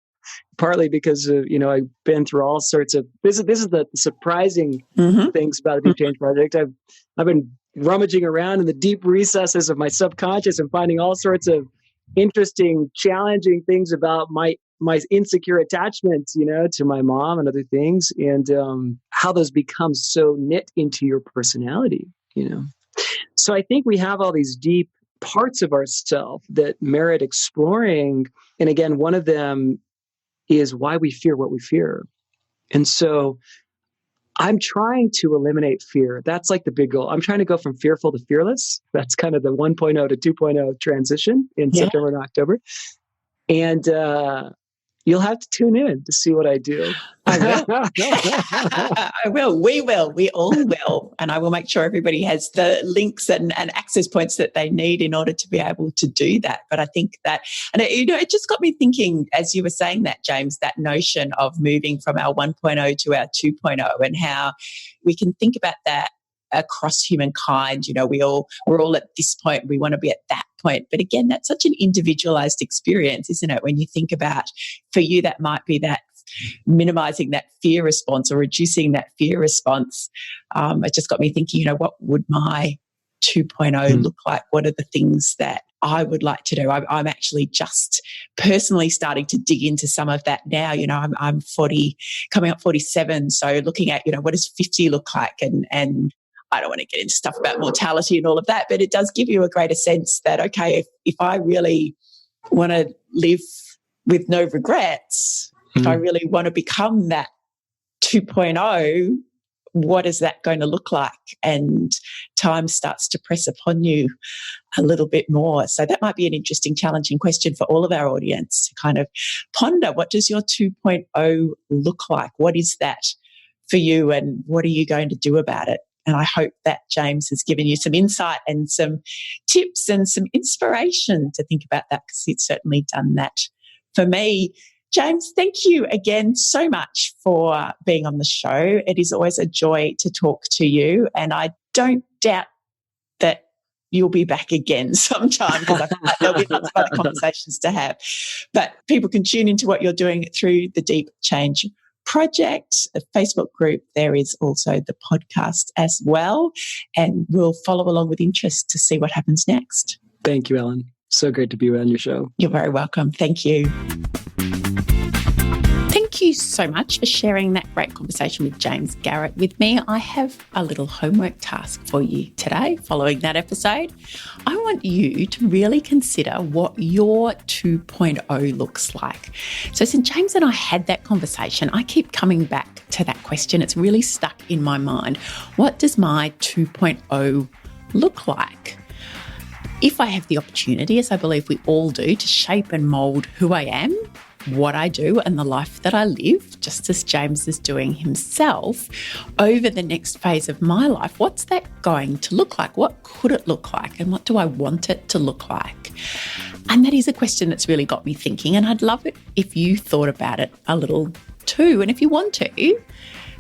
partly because, I've been through all sorts of, this is the surprising things about the Deep Change Project. I've been rummaging around in the deep recesses of my subconscious and finding all sorts of interesting, challenging things about my insecure attachments, to my mom and other things, and how those become so knit into your personality, So I think we have all these deep parts of ourselves that merit exploring. And again, one of them is why we fear what we fear. And so I'm trying to eliminate fear. That's like the big goal. I'm trying to go from fearful to fearless. That's kind of the 1.0 to 2.0 transition in September and October. And you'll have to tune in to see what I do. I will. I will. We will. We all will. And I will make sure everybody has the links and access points that they need in order to be able to do that. But I think that, and it just got me thinking as you were saying that, James, that notion of moving from our 1.0 to our 2.0 and how we can think about that across humankind. We're all at this point. We want to be at that point. But again, that's such an individualized experience, isn't it? When you think about, for you, that might be that minimizing that fear response or reducing that fear response. It just got me thinking, what would my 2.0 look like? What are the things that I would like to do? I'm actually just personally starting to dig into some of that now. I'm 40, coming up 47. So looking at, what does 50 look like? And I don't want to get into stuff about mortality and all of that, but it does give you a greater sense that, okay, if I really want to live with no regrets, if I really want to become that 2.0, what is that going to look like? And time starts to press upon you a little bit more. So that might be an interesting, challenging question for all of our audience to kind of ponder. What does your 2.0 look like? What is that for you, and what are you going to do about it? And I hope that James has given you some insight and some tips and some inspiration to think about that, because he's certainly done that for me. James, thank you again so much for being on the show. It is always a joy to talk to you, and I don't doubt that you'll be back again sometime, because I feel like there'll be lots of other conversations to have. But people can tune into what you're doing through the Deep Change Project, a Facebook group. There is also the podcast as well, and we'll follow along with interest to see what happens next. Thank you, Ellen. So great to be on your show. You're very welcome. Thank you. Thank you so much for sharing that great conversation with James Garrett with me. I have a little homework task for you today following that episode. I want you to really consider what your 2.0 looks like. So since James and I had that conversation, I keep coming back to that question. It's really stuck in my mind. What does my 2.0 look like? If I have the opportunity, as I believe we all do, to shape and mould who I am, what I do, and the life that I live, just as James is doing himself, over the next phase of my life, what's that going to look like? What could it look like? And what do I want it to look like? And that is a question that's really got me thinking, and I'd love it if you thought about it a little too. And if you want to,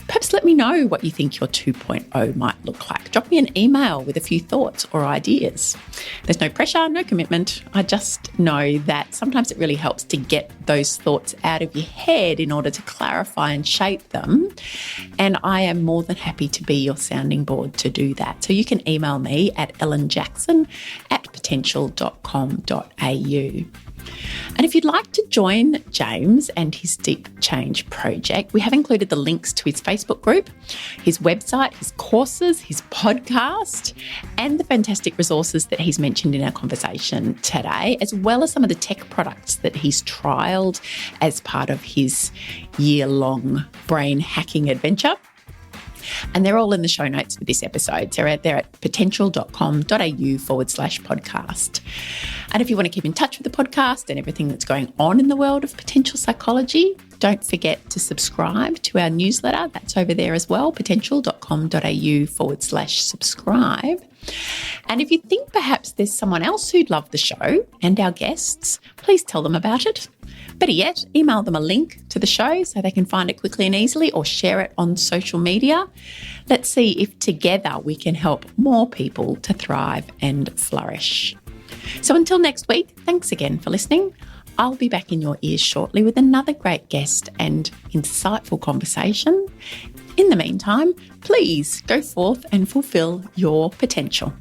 perhaps let me know what you think your 2.0 might look like. Drop me an email with a few thoughts or ideas. There's no pressure, no commitment. I just know that sometimes it really helps to get those thoughts out of your head in order to clarify and shape them. And I am more than happy to be your sounding board to do that. So you can email me at ellenjackson@potential.com.au. And if you'd like to join James and his Deep Change project, we have included the links to his Facebook group, his website, his courses, his podcast, and the fantastic resources that he's mentioned in our conversation today, as well as some of the tech products that he's trialled as part of his year-long brain hacking adventure. And they're all in the show notes for this episode. So they're at potential.com.au/podcast. And if you want to keep in touch with the podcast and everything that's going on in the world of potential psychology, don't forget to subscribe to our newsletter. That's over there as well, potential.com.au/subscribe. And if you think perhaps there's someone else who'd love the show and our guests, please tell them about it. Better yet, email them a link to the show so they can find it quickly and easily, or share it on social media. Let's see if together we can help more people to thrive and flourish. So until next week, thanks again for listening. I'll be back in your ears shortly with another great guest and insightful conversation. In the meantime, please go forth and fulfill your potential.